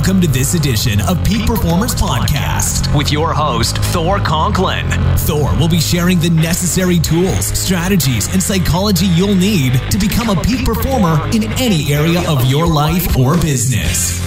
Welcome to this edition of Peak Performers Podcast with your host, Thor Conklin. Thor will be sharing the necessary tools, strategies, and psychology you'll need to become a peak performer in any area of your life or business.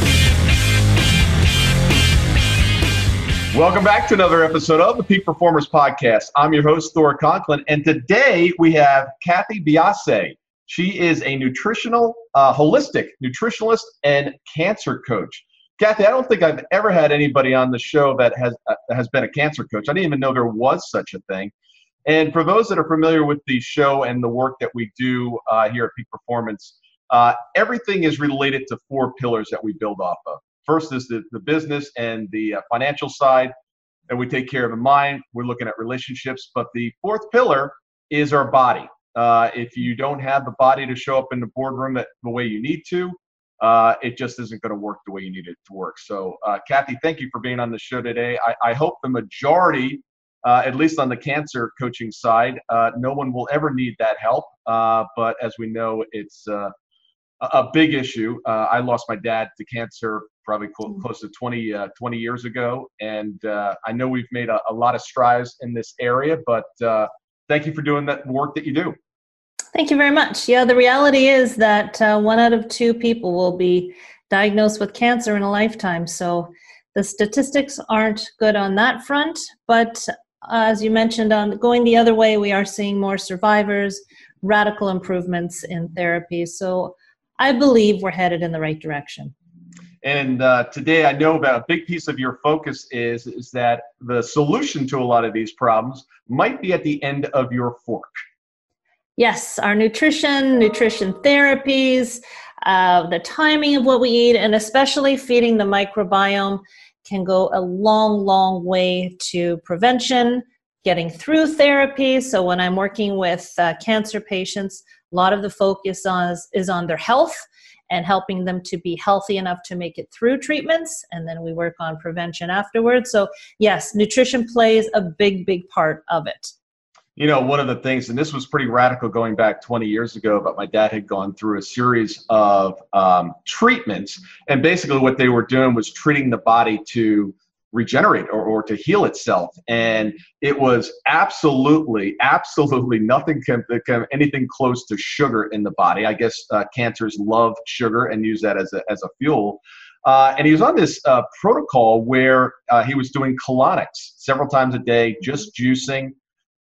Welcome back to another episode of the Peak Performers Podcast. I'm your host, Thor Conklin, and today we have Cathy Biase. She is a nutritional, holistic nutritionalist and cancer coach. Cathy, I don't think I've ever had anybody on the show that has been a cancer coach. I didn't even know there was such a thing. And for those that are familiar with the show and the work that we do here at Peak Performance, everything is related to four pillars that we build off of. First is the business and the financial side, and we take care of the mind. We're looking at relationships. But the fourth pillar is our body. If you don't have the body to show up in the boardroom the way you need to, it just isn't going to work the way you need it to work. So, Cathy, thank you for being on the show today. I hope the majority, at least on the cancer coaching side, no one will ever need that help. But as we know, it's a big issue. I lost my dad to cancer probably close to 20 years ago. And I know we've made a lot of strides in this area, but thank you for doing that work that you do. Thank you very much. Yeah, the reality is that 1 out of 2 people will be diagnosed with cancer in a lifetime. So the statistics aren't good on that front. But as you mentioned, on going the other way, we are seeing more survivors, radical improvements in therapy. So I believe we're headed in the right direction. And today I know about a big piece of your focus is that the solution to a lot of these problems might be at the end of your fork. Yes, our nutrition therapies, the timing of what we eat, and especially feeding the microbiome can go a long, long way to prevention, getting through therapy. So when I'm working with cancer patients, a lot of the focus is on their health and helping them to be healthy enough to make it through treatments. And then we work on prevention afterwards. So yes, nutrition plays a big, big part of it. You know, one of the things, and this was pretty radical going back 20 years ago, but my dad had gone through a series of treatments. And basically what they were doing was treating the body to regenerate or to heal itself. And it was absolutely nothing anything close to sugar in the body. I guess cancers love sugar and use that as a fuel. And he was on this protocol where he was doing colonics several times a day, just juicing.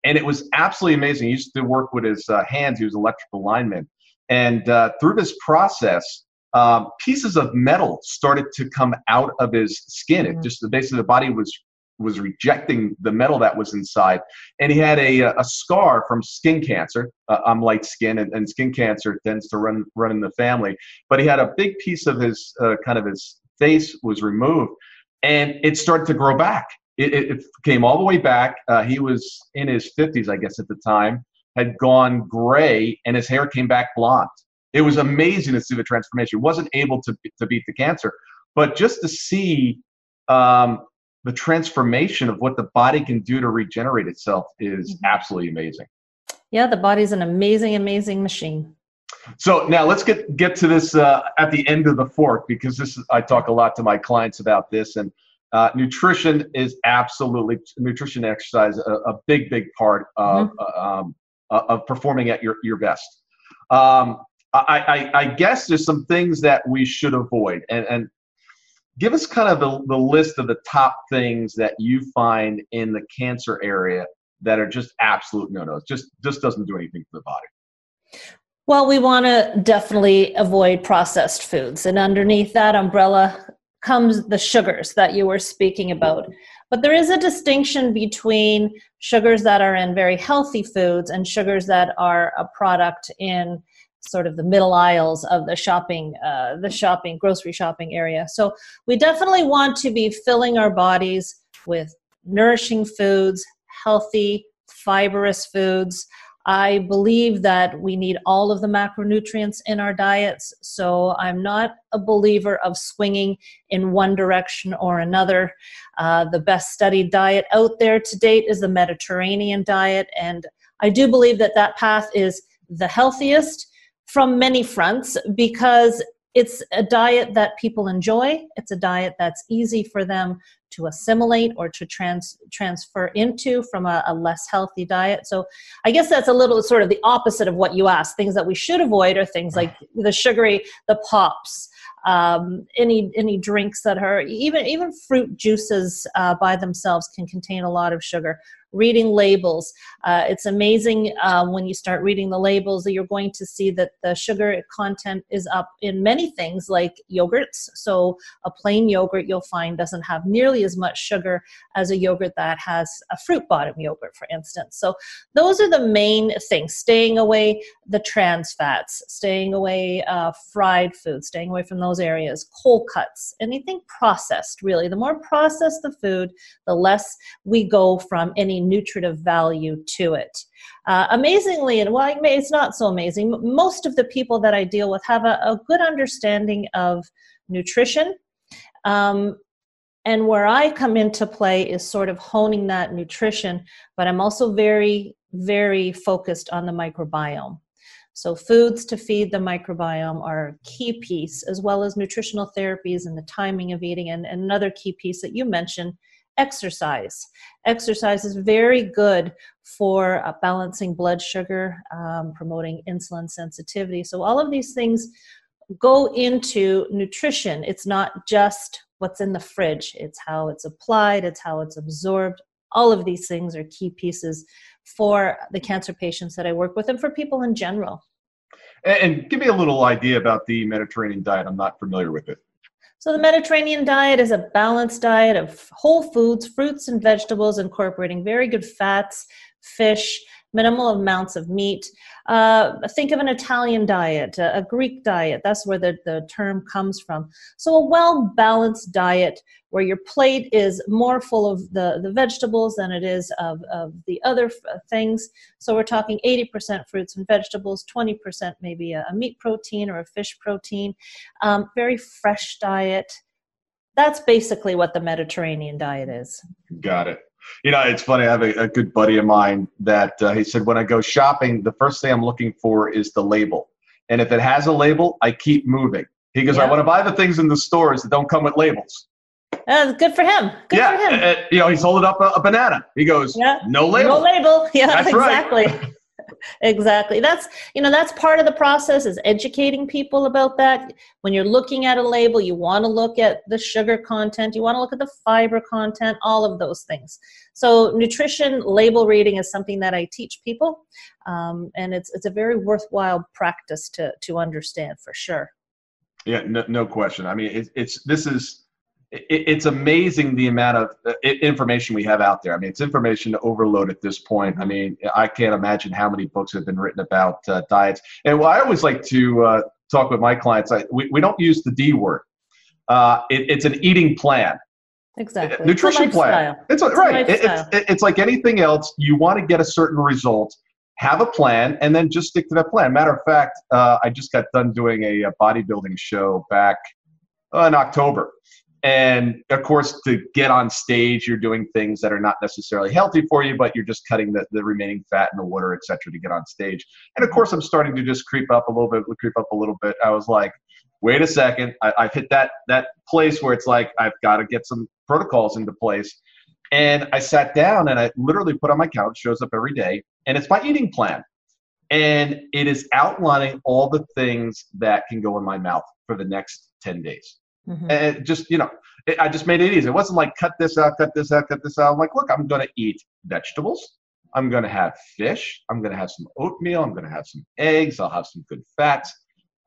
And it was absolutely amazing. He used to work with his hands. He was an electrical lineman. And through this process, pieces of metal started to come out of his skin. It just basically the body was rejecting the metal that was inside. And he had a scar from skin cancer. I'm light skin, and skin cancer tends to run in the family. But he had a big piece of his his face was removed, and it started to grow back. It came all the way back. He was in his 50s, I guess, at the time, had gone gray, and his hair came back blonde. It was amazing to see the transformation. He wasn't able to beat the cancer, but just to see the transformation of what the body can do to regenerate itself is absolutely amazing. Yeah, the body's an amazing, amazing machine. So now let's get to this at the end of the fork, because I talk a lot to my clients about this, and nutrition is absolutely, nutrition and exercise, a big, big part of performing at your best. I guess there's some things that we should avoid, and give us kind of the list of the top things that you find in the cancer area that are just absolute no-nos, just doesn't do anything for the body. Well, we want to definitely avoid processed foods, and underneath that umbrella comes the sugars that you were speaking about. But there is a distinction between sugars that are in very healthy foods and sugars that are a product in sort of the middle aisles of the grocery shopping area. So we definitely want to be filling our bodies with nourishing foods, healthy, fibrous foods. I believe that we need all of the macronutrients in our diets, so I'm not a believer of swinging in one direction or another. The best studied diet out there to date is the Mediterranean diet, and I do believe that path is the healthiest from many fronts, because it's a diet that people enjoy. It's a diet that's easy for them to assimilate or to transfer into from a less healthy diet. So I guess that's a little sort of the opposite of what you asked. Things that we should avoid are things like the sugary, the pops, any drinks that are, even fruit juices by themselves can contain a lot of sugar. Reading labels. It's amazing when you start reading the labels that you're going to see that the sugar content is up in many things like yogurts. So a plain yogurt you'll find doesn't have nearly as much sugar as a yogurt that has a fruit bottom yogurt, for instance. So those are the main things. Staying away the trans fats, staying away fried foods, staying away from those areas, cold cuts, anything processed really. The more processed the food, the less we go from any nutritive value to it. Amazingly, and well, it's not so amazing, most of the people that I deal with have a good understanding of nutrition. And where I come into play is sort of honing that nutrition, but I'm also very, very focused on the microbiome. So foods to feed the microbiome are a key piece, as well as nutritional therapies and the timing of eating. And another key piece that you mentioned, exercise. Exercise is very good for balancing blood sugar, promoting insulin sensitivity. So all of these things go into nutrition. It's not just what's in the fridge. It's how it's applied. It's how it's absorbed. All of these things are key pieces for the cancer patients that I work with and for people in general. And give me a little idea about the Mediterranean diet. I'm not familiar with it. So the Mediterranean diet is a balanced diet of whole foods, fruits and vegetables, incorporating very good fats, fish, minimal amounts of meat. Think of an Italian diet, a Greek diet. That's where the term comes from. So a well-balanced diet where your plate is more full of the vegetables than it is of the other things. So we're talking 80% fruits and vegetables, 20% maybe a meat protein or a fish protein. Very fresh diet. That's basically what the Mediterranean diet is. Got it. You know, it's funny. I have a good buddy of mine that he said, when I go shopping, the first thing I'm looking for is the label. And if it has a label, I keep moving. He goes, I want to buy the things in the stores that don't come with labels. Good for him. Good for him. You know, he's holding up a banana. He goes, no label. No label. Yeah, that's exactly. Right. Exactly. That's part of the process, is educating people about that. When you're looking at a label, you want to look at the sugar content, you want to look at the fiber content, all of those things. So nutrition label reading is something that I teach people, and it's a very worthwhile practice to understand, for sure. Yeah, no question. I mean, it's amazing the amount of information we have out there. I mean, it's information overload at this point. I mean, I can't imagine how many books have been written about diets. And what I always like to talk with my clients, we don't use the D word. It's an eating plan. Exactly. Nutrition plan. It's right. It's like anything else. You want to get a certain result, have a plan, and then just stick to that plan. Matter of fact, I just got done doing a bodybuilding show back in October. And of course, to get on stage, you're doing things that are not necessarily healthy for you, but you're just cutting the remaining fat in the water, et cetera, to get on stage. And of course, I'm starting to just creep up a little bit. I was like, wait a second. I've hit that place where it's like, I've got to get some protocols into place. And I sat down and I literally put on my couch, shows up every day, and it's my eating plan. And it is outlining all the things that can go in my mouth for the next 10 days. Mm-hmm. And just, I just made it easy. It wasn't like cut this out. I'm like, look, I'm going to eat vegetables. I'm going to have fish. I'm going to have some oatmeal. I'm going to have some eggs. I'll have some good fats.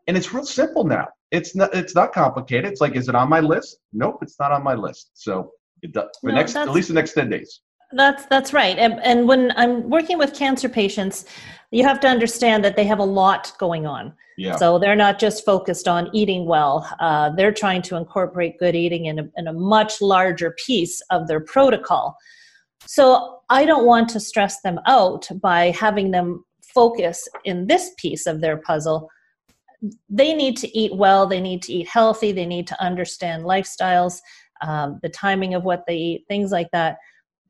And it's real simple now. It's not complicated. It's like, is it on my list? Nope, it's not on my list. So at least the next 10 days. That's right. And when I'm working with cancer patients, you have to understand that they have a lot going on. Yeah. So they're not just focused on eating well. They're trying to incorporate good eating in a much larger piece of their protocol. So I don't want to stress them out by having them focus in this piece of their puzzle. They need to eat well. They need to eat healthy. They need to understand lifestyles, the timing of what they eat, things like that.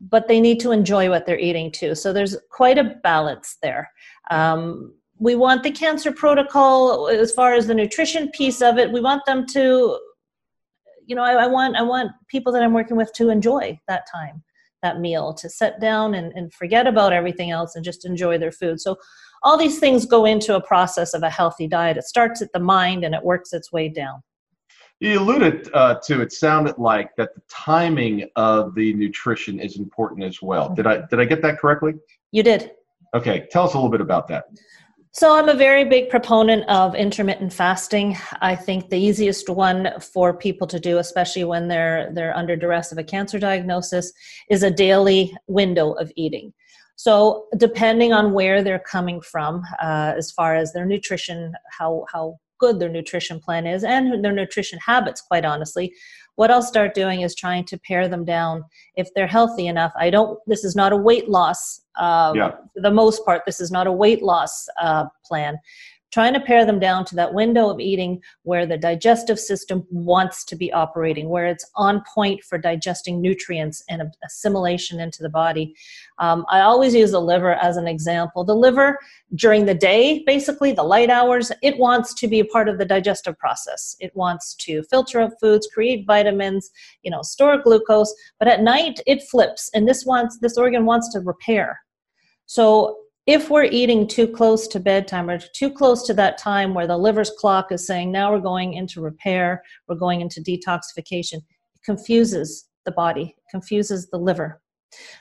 But they need to enjoy what they're eating too. So there's quite a balance there. we want the cancer protocol, as far as the nutrition piece of it, we want them to, I want people that I'm working with to enjoy that time, that meal, to sit down and forget about everything else and just enjoy their food. So all these things go into a process of a healthy diet. It starts at the mind and it works its way down. You alluded to, it sounded like that the timing of the nutrition is important as well. Did I get that correctly? You did. Okay, tell us a little bit about that. So I'm a very big proponent of intermittent fasting. I think the easiest one for people to do, especially when they're under duress of a cancer diagnosis, is a daily window of eating. So depending on where they're coming from, as far as their nutrition, how good their nutrition plan is, and their nutrition habits, quite honestly, what I'll start doing is trying to pare them down if they're healthy enough. This is not a weight loss. For the most part, this is not a weight loss plan. Trying to pare them down to that window of eating where the digestive system wants to be operating, where it's on point for digesting nutrients and assimilation into the body. I always use the liver as an example. The liver, during the day, basically the light hours, it wants to be a part of the digestive process. It wants to filter up foods, create vitamins, store glucose. But at night, it flips, and this organ wants to repair. So if we're eating too close to bedtime or too close to that time where the liver's clock is saying, now we're going into repair, we're going into detoxification, it confuses the body, confuses the liver.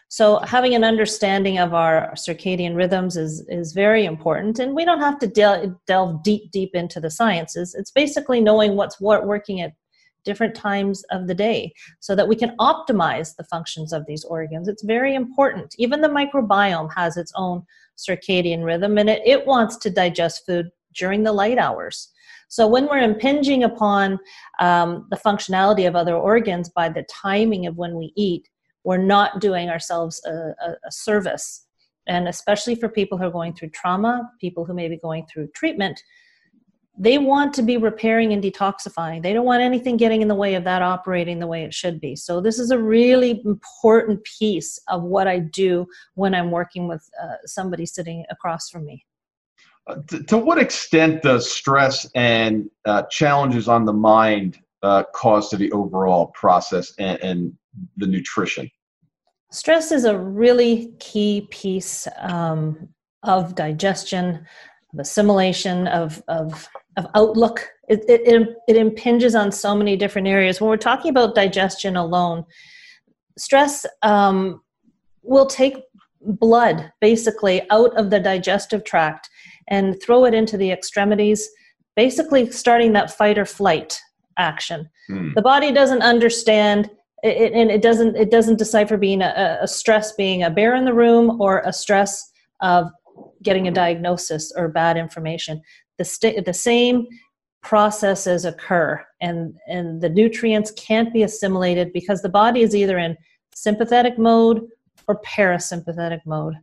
So having an understanding of our circadian rhythms is very important. And we don't have to delve deep into the sciences. It's basically knowing what's working at different times of the day so that we can optimize the functions of these organs. It's very important. Even the microbiome has its own circadian rhythm, and it wants to digest food during the light hours. So when we're impinging upon the functionality of other organs by the timing of when we eat, we're not doing ourselves a service. And especially for people who are going through trauma, people who may be going through treatment, they want to be repairing and detoxifying. They don't want anything getting in the way of that operating the way it should be. So this is a really important piece of what I do when I'm working with somebody sitting across from me. To what extent does stress and challenges on the mind cause to the overall process and the nutrition? Stress is a really key piece of digestion, of assimilation, of outlook. It impinges on so many different areas. When we're talking about digestion alone, stress will take blood basically out of the digestive tract and throw it into the extremities, basically starting that fight or flight action. The body doesn't understand it, and it doesn't decipher being a stress being a bear in the room or a stress of getting a diagnosis or bad information. The same processes occur, and the nutrients can't be assimilated because the body is either in sympathetic mode or parasympathetic mode.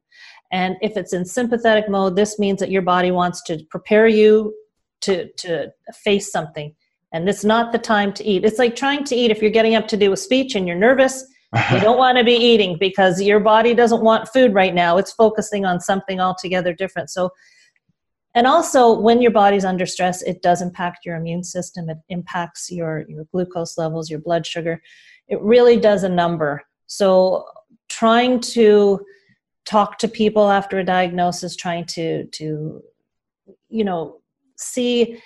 And if it's in sympathetic mode, this means that your body wants to prepare you to face something. And it's not the time to eat. It's like trying to eat if you're getting up to do a speech and you're nervous. You don't want to be eating because your body doesn't want food right now. It's focusing on something altogether different. So, and also when your body's under stress, it does impact your immune system. It impacts your glucose levels, your blood sugar. It really does a number. So trying to talk to people after a diagnosis, trying to see,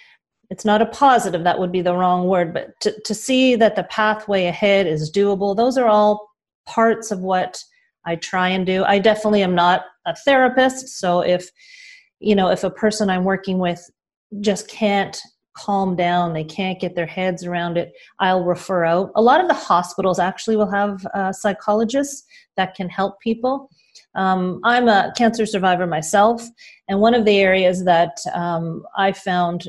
it's not a positive, that would be the wrong word, but to see that the pathway ahead is doable. Those are all parts of what I try and do. I definitely am not a therapist. So if a person I'm working with just can't calm down, they can't get their heads around it, I'll refer out. A lot of the hospitals actually will have psychologists that can help people. I'm a cancer survivor myself, and one of the areas that I found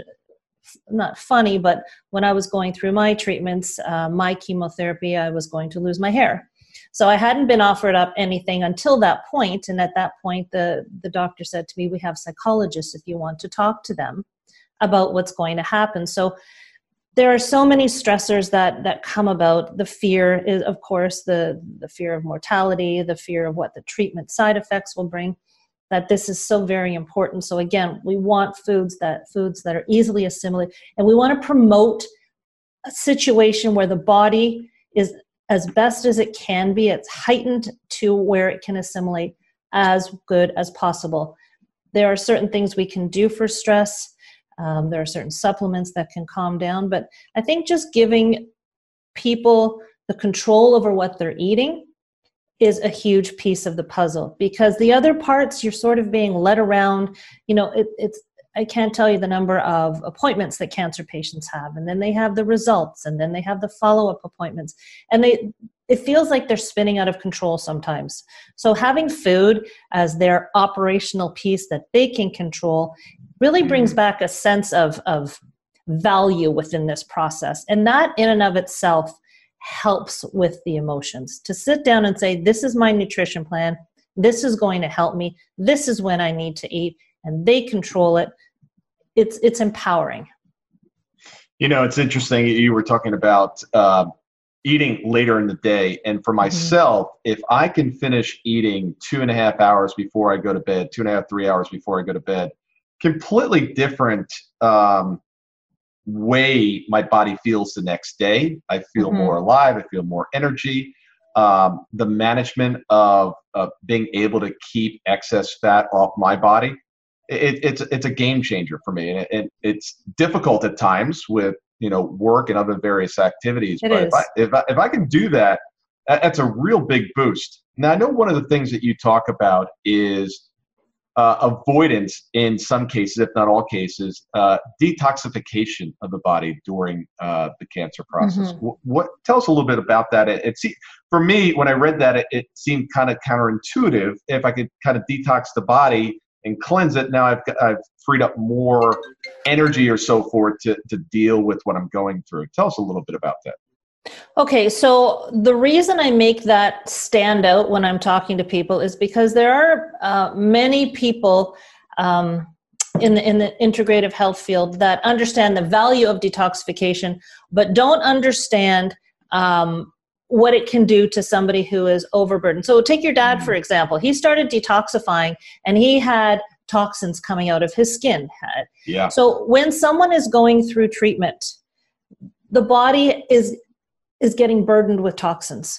not funny, but when I was going through my treatments, my chemotherapy, I was going to lose my hair. So I hadn't been offered up anything until that point. And at that point, the doctor said to me, we have psychologists if you want to talk to them about what's going to happen. So there are so many stressors that come about. The fear is, of course, the fear of mortality, the fear of what the treatment side effects will bring. that this is so very important. So again, we want foods that are easily assimilated, and we want to promote a situation where the body is, as best as it can be, it's heightened to where it can assimilate as good as possible. There are certain things we can do for stress. There are certain supplements that can calm down, but I think just giving people the control over what they're eating is a huge piece of the puzzle, because the other parts, you're sort of being led around. I can't tell you the number of appointments that cancer patients have, and then they have the results, and then they have the follow-up appointments, and it feels like they're spinning out of control sometimes. So having food as their operational piece that they can control really brings back a sense of value within this process. And that in and of itself helps with the emotions. To sit down and say, this is my nutrition plan, this is going to help me, this is when I need to eat, and they control it. It's empowering. It's interesting. You were talking about eating later in the day. And for myself, if I can finish eating 2.5 hours before I go to bed, 2.5, 3 hours before I go to bed, completely different way my body feels the next day. I feel more alive. I feel more energy. The management of being able to keep excess fat off my body, it's a game changer for me. And it's difficult at times with work and other various activities. But if I can do that, that's a real big boost. Now, I know one of the things that you talk about is avoidance in some cases, if not all cases, detoxification of the body during the cancer process. Tell us a little bit about that. For me, when I read that, it seemed kind of counterintuitive. If I could kind of detox the body and cleanse it, now I've freed up more energy or so forth to deal with what I'm going through. Tell us a little bit about that. Okay, so the reason I make that stand out when I'm talking to people is because there are many people in the integrative health field that understand the value of detoxification, but don't understand what it can do to somebody who is overburdened. So take your dad, for example. He started detoxifying, and he had toxins coming out of his skin. Yeah. So when someone is going through treatment, the body is getting burdened with toxins.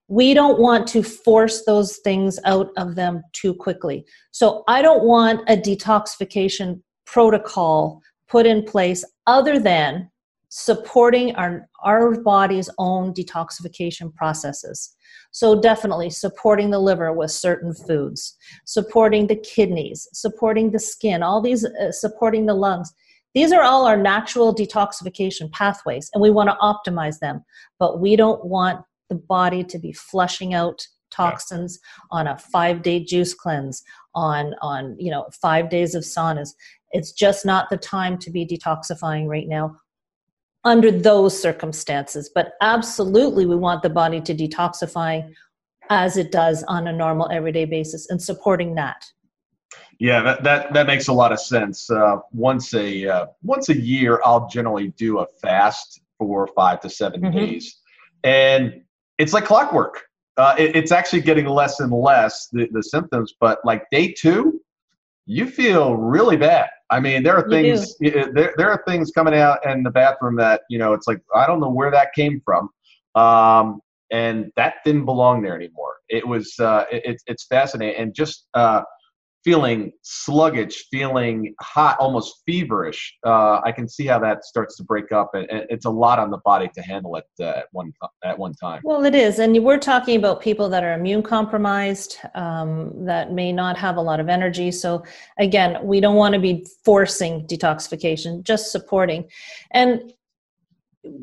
We don't want to force those things out of them too quickly. So I don't want a detoxification protocol put in place other than supporting our body's own detoxification processes. So definitely supporting the liver with certain foods, supporting the kidneys, supporting the skin, all these, supporting the lungs. These are all our natural detoxification pathways, and we want to optimize them. But we don't want the body to be flushing out toxins on a 5-day juice cleanse, on 5 days of saunas. It's just not the time to be detoxifying right now under those circumstances. But absolutely, we want the body to detoxify as it does on a normal everyday basis, and supporting that. Yeah, that makes a lot of sense. Once a year, I'll generally do a fast for 5 to 7 days, and it's like clockwork. It's actually getting less and less, the symptoms, but like day 2, you feel really bad. I mean, there are things there are things coming out in the bathroom that it's like, I don't know where that came from, and that didn't belong there anymore. It was it's fascinating, and just feeling sluggish, feeling hot, almost feverish. I can see how that starts to break up, and it's a lot on the body to handle it at one time. Well, it is, and we're talking about people that are immune compromised, that may not have a lot of energy. So again, we don't want to be forcing detoxification, just supporting. And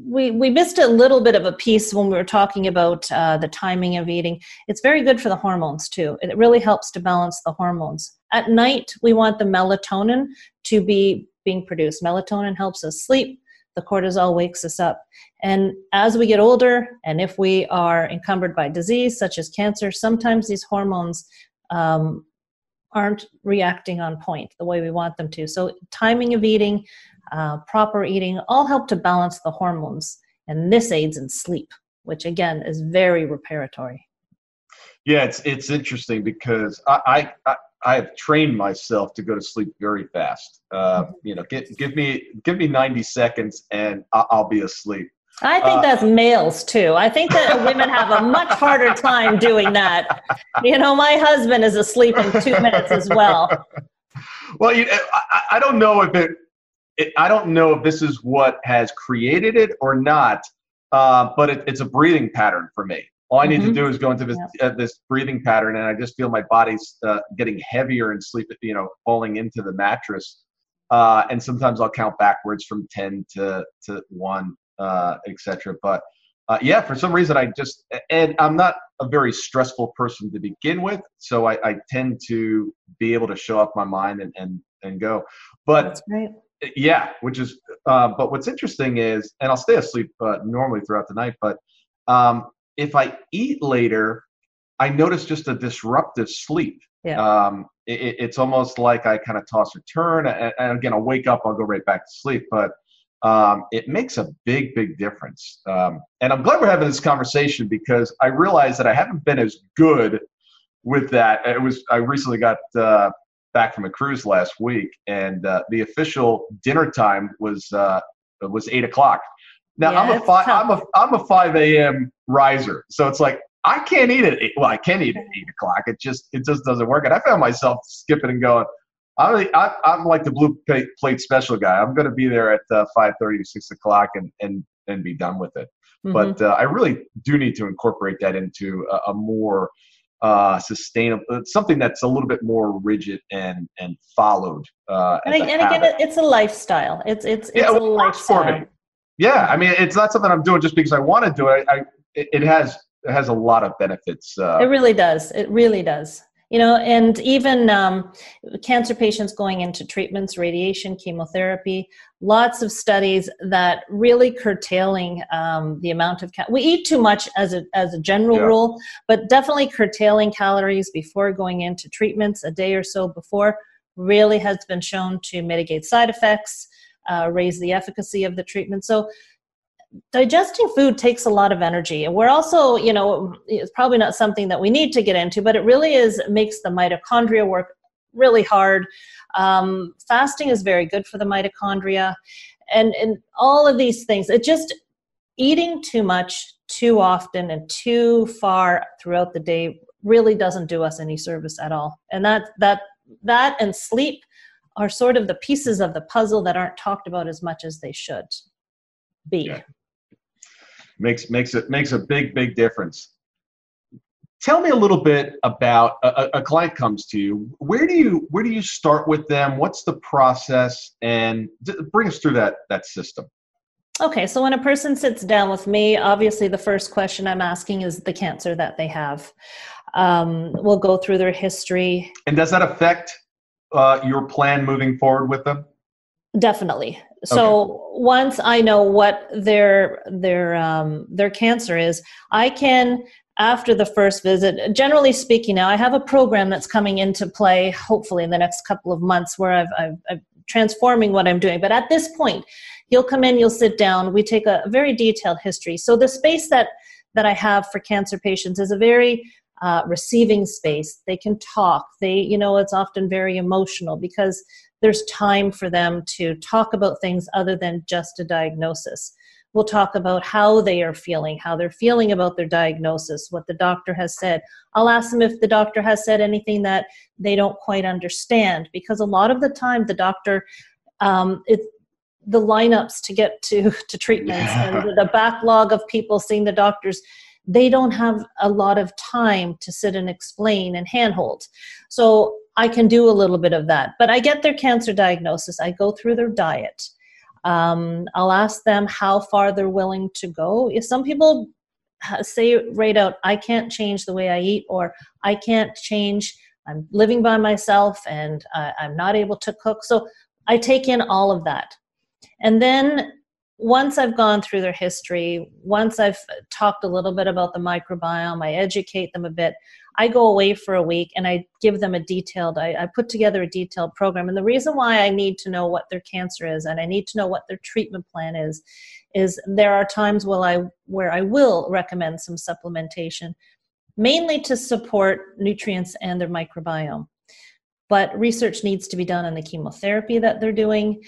we missed a little bit of a piece when we were talking about the timing of eating. It's very good for the hormones too. It really helps to balance the hormones. At night, we want the melatonin to be being produced. Melatonin helps us sleep. The cortisol wakes us up. And as we get older, and if we are encumbered by disease such as cancer, sometimes these hormones aren't reacting on point the way we want them to. So timing of eating, proper eating, all help to balance the hormones. And this aids in sleep, which again is very reparatory. Yeah, it's interesting because I have trained myself to go to sleep very fast. Give me 90 seconds and I'll be asleep. I think that's males too. I think that women have a much harder time doing that. My husband is asleep in 2 minutes as well. Well, I don't know I don't know if this is what has created it or not, but it's a breathing pattern for me. All I need to do is go into this breathing pattern, and I just feel my body's getting heavier in sleep, falling into the mattress. And sometimes I'll count backwards from 10 to 1, etc. But for some reason and I'm not a very stressful person to begin with, so I tend to be able to show off my mind and go. But that's great. Yeah, but what's interesting is, and I'll stay asleep normally throughout the night, but if I eat later, I notice just a disruptive sleep. Yeah. It's almost like I kind of toss or turn, and again, I'll wake up, I'll go right back to sleep, but it makes a big, big difference. And I'm glad we're having this conversation because I realized that I haven't been as good with that. I recently got back from a cruise last week, and the official dinner time was 8 o'clock. Now I'm a 5 a.m. riser, so it's like I can't eat at 8. Well, I can eat at 8 o'clock. It just doesn't work. And I found myself skipping and going. I'm like the blue plate special guy. I'm going to be there at 5:30 to 6 o'clock and be done with it. But I really do need to incorporate that into a more sustainable, something that's a little bit more rigid and followed. And again, it's a lifestyle. It's a lifestyle. For me. Yeah, I mean, it's not something I'm doing just because I want to do it. It has a lot of benefits. It really does. It really does. And even cancer patients going into treatments, radiation, chemotherapy, lots of studies that really curtailing the amount of we eat too much as a general rule, but definitely curtailing calories before going into treatments a day or so before really has been shown to mitigate side effects, raise the efficacy of the treatment. So digesting food takes a lot of energy. And we're also, it's probably not something that we need to get into, but it really makes the mitochondria work really hard. Fasting is very good for the mitochondria and all of these things. It just eating too much, too often, and too far throughout the day really doesn't do us any service at all. And that and sleep are sort of the pieces of the puzzle that aren't talked about as much as they should be. Yeah. Makes a big difference. Tell me a little bit about a client comes to you. Where do you start with them? What's the process? And bring us through that system. Okay, so when a person sits down with me, obviously the first question I'm asking is the cancer that they have. We'll go through their history. And does that affect your plan moving forward with them? Definitely. So once I know what their cancer is, I can, after the first visit, generally speaking, now I have a program that's coming into play, hopefully in the next couple of months, where I'm transforming what I'm doing. But at this point, you'll come in, you'll sit down, we take a very detailed history. So the space that I have for cancer patients is a very receiving space. They can talk. It's often very emotional because there's time for them to talk about things other than just a diagnosis. We'll talk about how they are feeling, how they're feeling about their diagnosis, what the doctor has said. I'll ask them if the doctor has said anything that they don't quite understand, because a lot of the time the doctor, the lineups to get to treatments and the backlog of people seeing the doctors, they don't have a lot of time to sit and explain and handhold. So I can do a little bit of that. But I get their cancer diagnosis. I go through their diet. I'll ask them how far they're willing to go. If some people say right out, I can't change the way I eat, or I can't change, I'm living by myself and I'm not able to cook. So I take in all of that. And then once I've gone through their history, once I've talked a little bit about the microbiome, I educate them a bit, I go away for a week and I give them I put together a detailed program. And the reason why I need to know what their cancer is and I need to know what their treatment plan is there are times where I will recommend some supplementation, mainly to support nutrients and their microbiome. but research needs to be done on the chemotherapy that they're doing.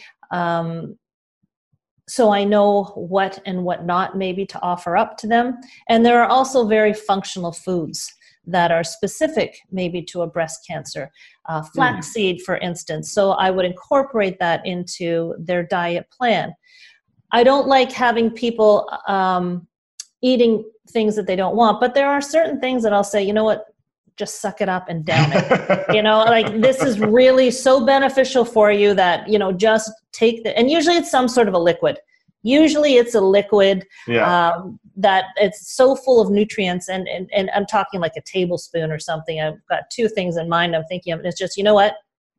So I know what and what not maybe to offer up to them. And there are also very functional foods that are specific maybe to a breast cancer, flaxseed, for instance. So I would incorporate that into their diet plan. I don't like having people eating things that they don't want, but there are certain things that I'll say, you know what, just suck it up and down it. Like this is really so beneficial for you that, just take and usually it's some sort of a liquid. Usually it's a liquid that it's so full of nutrients and I'm talking like a tablespoon or something. I've got two things in mind I'm thinking of. And it's just, you know what?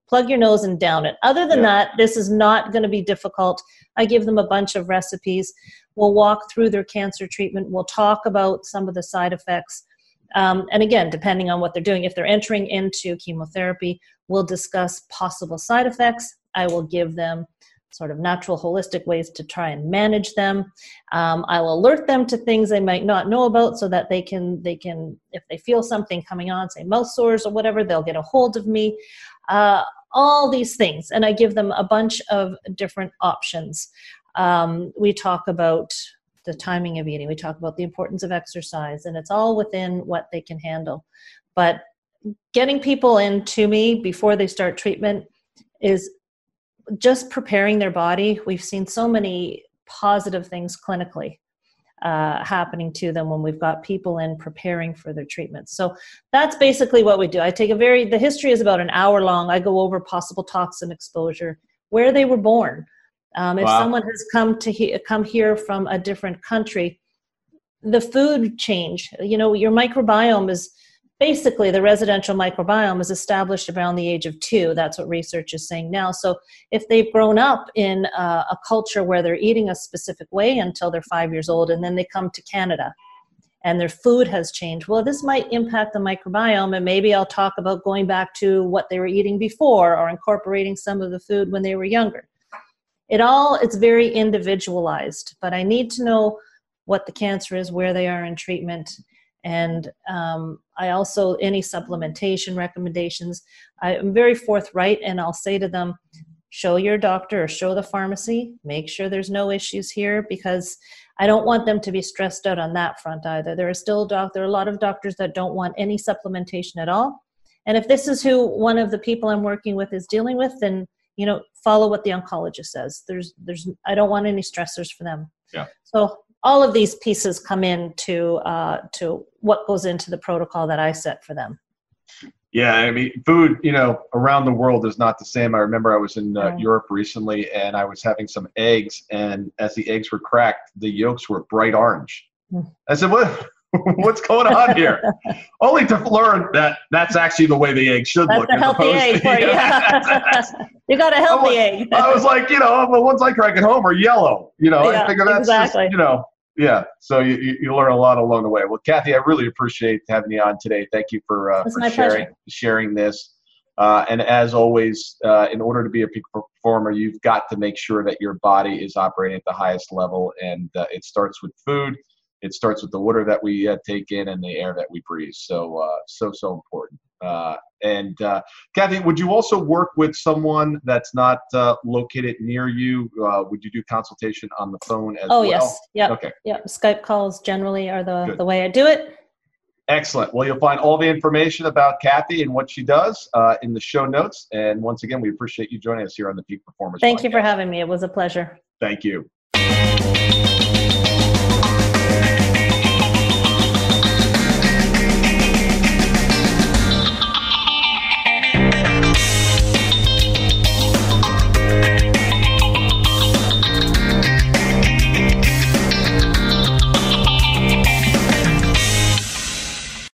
Plug your nose and down it. Other than that, this is not going to be difficult. I give them a bunch of recipes. We'll walk through their cancer treatment. We'll talk about some of the side effects. And again, depending on what they're doing, if they're entering into chemotherapy, we'll discuss possible side effects. I will give them sort of natural, holistic ways to try and manage them. I'll alert them to things they might not know about so that they can, if they feel something coming on, say mouth sores or whatever, they'll get a hold of me. All these things. And I give them a bunch of different options. We talk about the timing of eating. We talk about the importance of exercise, and it's all within what they can handle. But getting people into me before they start treatment is just preparing their body. We've seen so many positive things clinically happening to them when we've got people in preparing for their treatments. So that's basically what we do. I take the history is about an hour long. I go over possible toxin exposure, where they were born. If someone has come here from a different country, the food change, your microbiome is basically the residential microbiome is established around the age of 2. That's what research is saying now. So if they've grown up in a culture where they're eating a specific way until they're 5 years old, and then they come to Canada and their food has changed, well, this might impact the microbiome. And maybe I'll talk about going back to what they were eating before or incorporating some of the food when they were younger. It's very individualized, but I need to know what the cancer is, where they are in treatment. And I also, any supplementation recommendations, I'm very forthright, and I'll say to them, show your doctor or show the pharmacy, make sure there's no issues here, because I don't want them to be stressed out on that front either. There are a lot of doctors that don't want any supplementation at all. And if this is who one of the people I'm working with is dealing with, then follow what the oncologist says. I don't want any stressors for them. Yeah. So all of these pieces come in to what goes into the protocol that I set for them. Yeah, I mean, food, around the world is not the same. I remember I was in Europe recently, and I was having some eggs, and as the eggs were cracked, the yolks were bright orange. I said, what's going on here? Only to learn that that's actually the way the egg should look. That's a healthy egg for you. You got a healthy egg. I was like, the ones I crack at home are yellow. I figure that's exactly. just, so you learn a lot along the way. Well, Cathy, I really appreciate having you on today. Thank you for sharing this. And as always, in order to be a peak performer, you've got to make sure that your body is operating at the highest level. And it starts with food. It starts with the water that we take in and the air that we breathe. So important. And Cathy, would you also work with someone that's not located near you? Would you do consultation on the phone as well? Oh, yes. Yep. Okay. Yep. Skype calls generally are the way I do it. Excellent. Well, you'll find all the information about Cathy and what she does in the show notes. And once again, we appreciate you joining us here on the Peak Performers Podcast. Thank you for having me. It was a pleasure. Thank you.